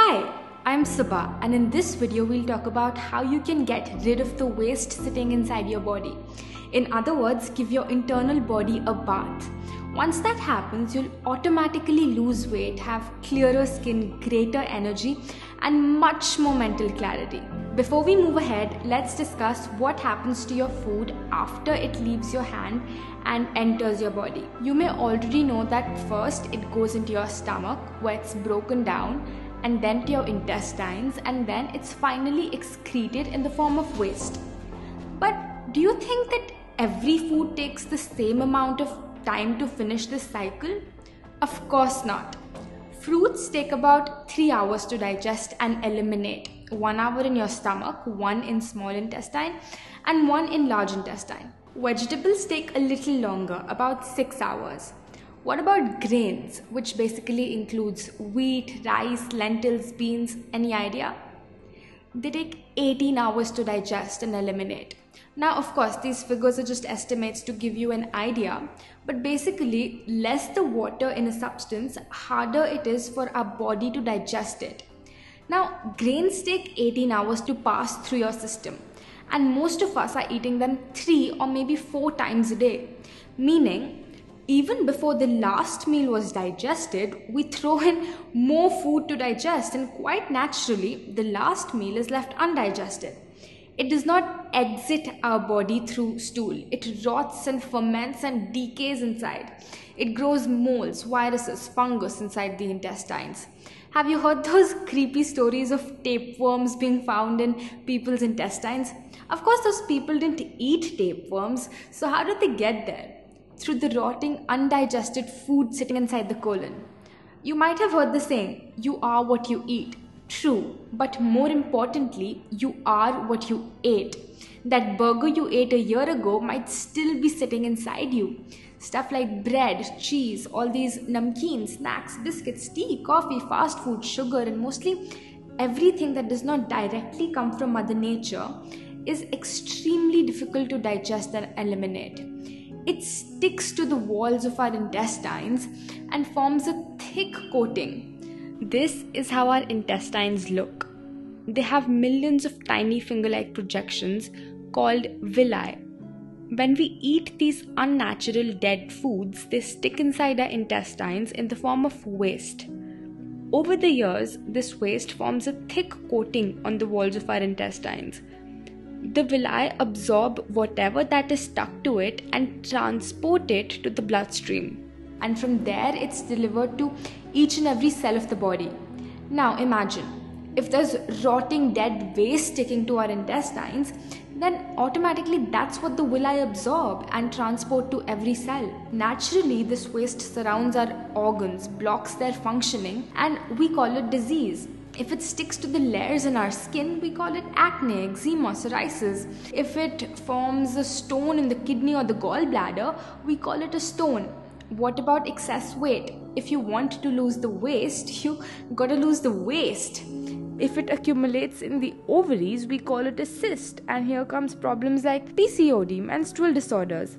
Hi, I'm Subha, and in this video we'll talk about how you can get rid of the waste sitting inside your body. In other words, give your internal body a bath. Once that happens, you'll automatically lose weight, have clearer skin, greater energy, and much more mental clarity. Before we move ahead, let's discuss what happens to your food after it leaves your hand and enters your body. You may already know that first it goes into your stomach where it's broken down, and then to your intestines, and then it's finally excreted in the form of waste. But do you think that every food takes the same amount of time to finish this cycle? Of course not. Fruits take about 3 hours to digest and eliminate. 1 hour in your stomach, 1 in small intestine, and 1 in large intestine. Vegetables take a little longer, about 6 hours. What about grains, which basically includes wheat, rice, lentils, beans? Any idea? They take 18 hours to digest and eliminate. Now, of course, these figures are just estimates to give you an idea, but basically, less the water in a substance, harder it is for our body to digest it. Now, grains take 18 hours to pass through your system, and most of us are eating them 3 or maybe 4 times a day, meaning even before the last meal was digested, we throw in more food to digest, and quite naturally, the last meal is left undigested. It does not exit our body through stool. It rots and ferments and decays inside. It grows molds, viruses, fungus inside the intestines. Have you heard those creepy stories of tapeworms being found in people's intestines? Of course, those people didn't eat tapeworms, so how did they get there? Through the rotting, undigested food sitting inside the colon. You might have heard the saying, you are what you eat. True, but more importantly, you are what you ate. That burger you ate a year ago might still be sitting inside you. Stuff like bread, cheese, all these namkeen, snacks, biscuits, tea, coffee, fast food, sugar, and mostly everything that does not directly come from Mother Nature is extremely difficult to digest and eliminate. It sticks to the walls of our intestines and forms a thick coating. This is how our intestines look. They have millions of tiny finger-like projections called villi. When we eat these unnatural dead foods, they stick inside our intestines in the form of waste. Over the years, this waste forms a thick coating on the walls of our intestines. The villi absorb whatever that is stuck to it and transport it to the bloodstream. And from there, it's delivered to each and every cell of the body. Now imagine, if there's rotting dead waste sticking to our intestines, then automatically that's what the villi absorb and transport to every cell. Naturally, this waste surrounds our organs, blocks their functioning, and we call it disease. If it sticks to the layers in our skin, we call it acne, eczema, psoriasis. If it forms a stone in the kidney or the gallbladder, we call it a stone. What about excess weight? If you want to lose the waste, you gotta lose the waste. If it accumulates in the ovaries, we call it a cyst, and here comes problems like PCOD, menstrual disorders.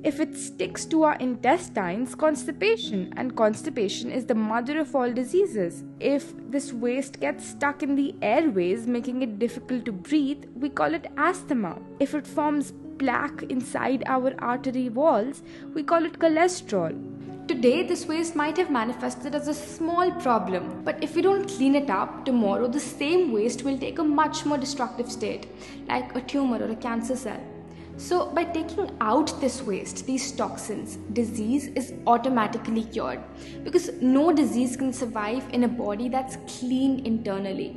If it sticks to our intestines, constipation, and constipation is the mother of all diseases. If this waste gets stuck in the airways, making it difficult to breathe, we call it asthma. If it forms plaque inside our artery walls, we call it cholesterol. Today, this waste might have manifested as a small problem, but if we don't clean it up, tomorrow the same waste will take a much more destructive state, like a tumor or a cancer cell. So by taking out this waste, these toxins, disease is automatically cured, because no disease can survive in a body that's clean internally.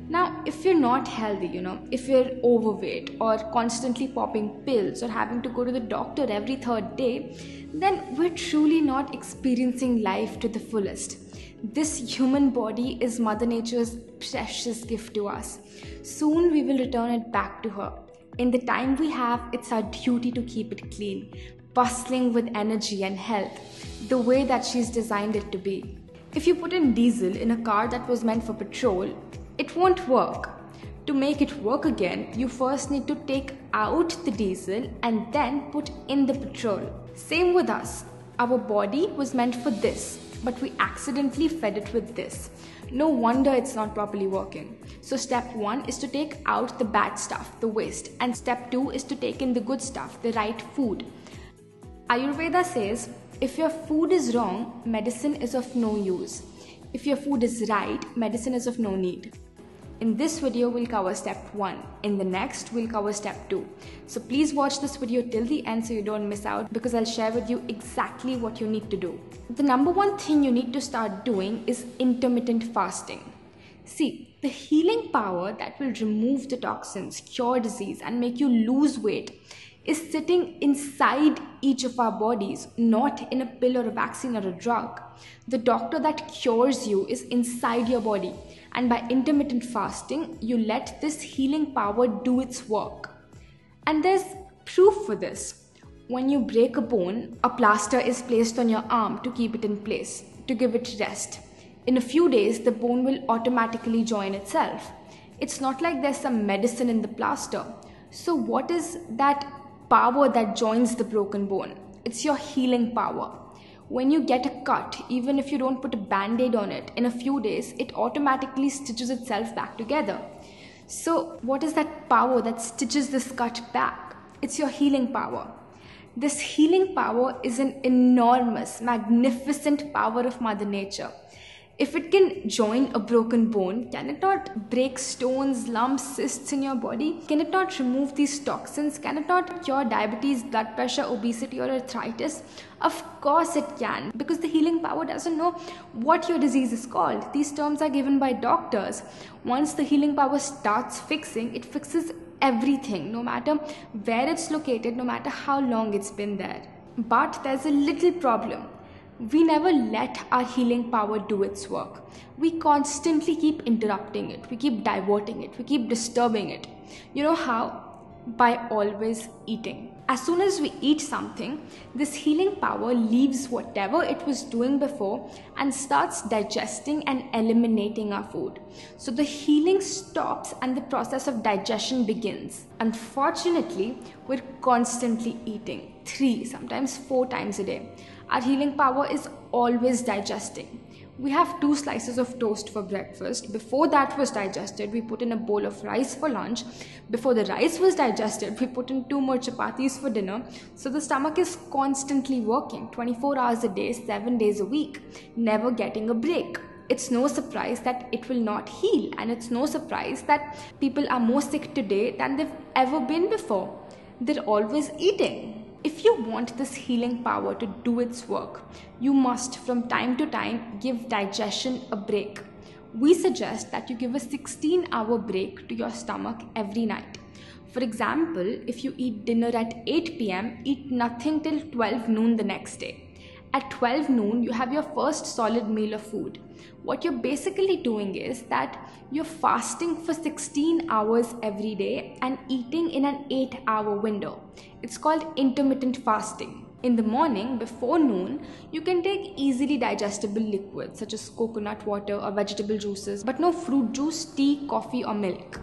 Now, if you're not healthy, if you're overweight or constantly popping pills or having to go to the doctor every 3rd day, then we're truly not experiencing life to the fullest. This human body is Mother Nature's precious gift to us. Soon we will return it back to her. In the time we have, it's our duty to keep it clean, bustling with energy and health, the way that she's designed it to be. If you put in diesel in a car that was meant for petrol, it won't work. To make it work again, you first need to take out the diesel and then put in the petrol. Same with us. Our body was meant for this, but we accidentally fed it with this. No wonder it's not properly working. So step 1 is to take out the bad stuff, the waste, and step 2 is to take in the good stuff, the right food. Ayurveda says, if your food is wrong, medicine is of no use. If your food is right, medicine is of no need. In this video, we'll cover step 1. In the next, we'll cover step 2. So please watch this video till the end so you don't miss out, because I'll share with you exactly what you need to do. The number one thing you need to start doing is intermittent fasting. See, the healing power that will remove the toxins, cure disease, and make you lose weight is sitting inside each of our bodies, not in a pill or a vaccine or a drug. The doctor that cures you is inside your body. And by intermittent fasting, you let this healing power do its work. And there's proof for this. When you break a bone, a plaster is placed on your arm to keep it in place, to give it rest. In a few days, the bone will automatically join itself. It's not like there's some medicine in the plaster. So what is that power that joins the broken bone? It's your healing power. When you get a cut, even if you don't put a band-aid on it, in a few days, it automatically stitches itself back together. So what is that power that stitches this cut back? It's your healing power. This healing power is an enormous, magnificent power of Mother Nature. If it can join a broken bone, can it not break stones, lumps, cysts in your body? Can it not remove these toxins? Can it not cure diabetes, blood pressure, obesity, or arthritis? Of course it can, because the healing power doesn't know what your disease is called. These terms are given by doctors. Once the healing power starts fixing, it fixes everything, no matter where it's located, no matter how long it's been there. But there's a little problem. We never let our healing power do its work. We constantly keep interrupting it. We keep diverting it. We keep disturbing it. You know how? By always eating. As soon as we eat something, this healing power leaves whatever it was doing before and starts digesting and eliminating our food. So the healing stops and the process of digestion begins. Unfortunately, we're constantly eating 3, sometimes 4 times a day. Our healing power is always digesting. We have 2 slices of toast for breakfast. Before that was digested, we put in a bowl of rice for lunch. Before the rice was digested, we put in 2 more chapatis for dinner. So the stomach is constantly working 24 hours a day, 7 days a week, never getting a break. It's no surprise that it will not heal, and it's no surprise that people are more sick today than they've ever been before. They're always eating. If you want this healing power to do its work, you must from time to time give digestion a break. We suggest that you give a 16-hour break to your stomach every night. For example, if you eat dinner at 8 p.m., eat nothing till 12 noon the next day. At 12 noon, you have your first solid meal of food. What you're basically doing is that you're fasting for 16 hours every day and eating in an 8-hour window. It's called intermittent fasting. In the morning, before noon, you can take easily digestible liquids such as coconut water or vegetable juices, but no fruit juice, tea, coffee, or milk.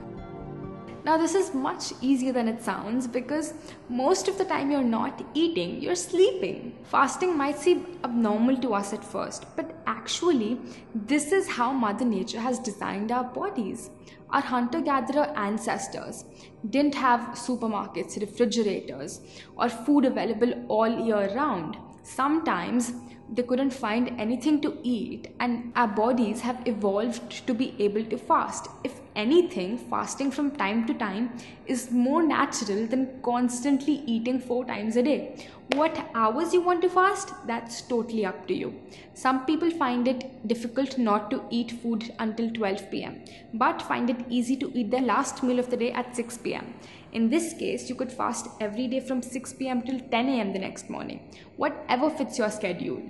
Now this is much easier than it sounds, because most of the time you're not eating, you're sleeping. Fasting might seem abnormal to us at first, but actually this is how Mother Nature has designed our bodies. Our hunter-gatherer ancestors didn't have supermarkets, refrigerators, or food available all year round. Sometimes they couldn't find anything to eat, and our bodies have evolved to be able to fast. If anything, fasting from time to time is more natural than constantly eating 4 times a day. What hours you want to fast, that's totally up to you. Some people find it difficult not to eat food until 12 p.m. but find it easy to eat their last meal of the day at 6 p.m. In this case, you could fast every day from 6 p.m. till 10 a.m. the next morning, whatever fits your schedule.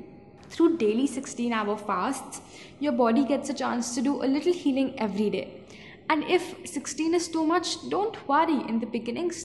Through daily 16-hour fasts, your body gets a chance to do a little healing every day. And if 16 is too much, don't worry. In the beginning,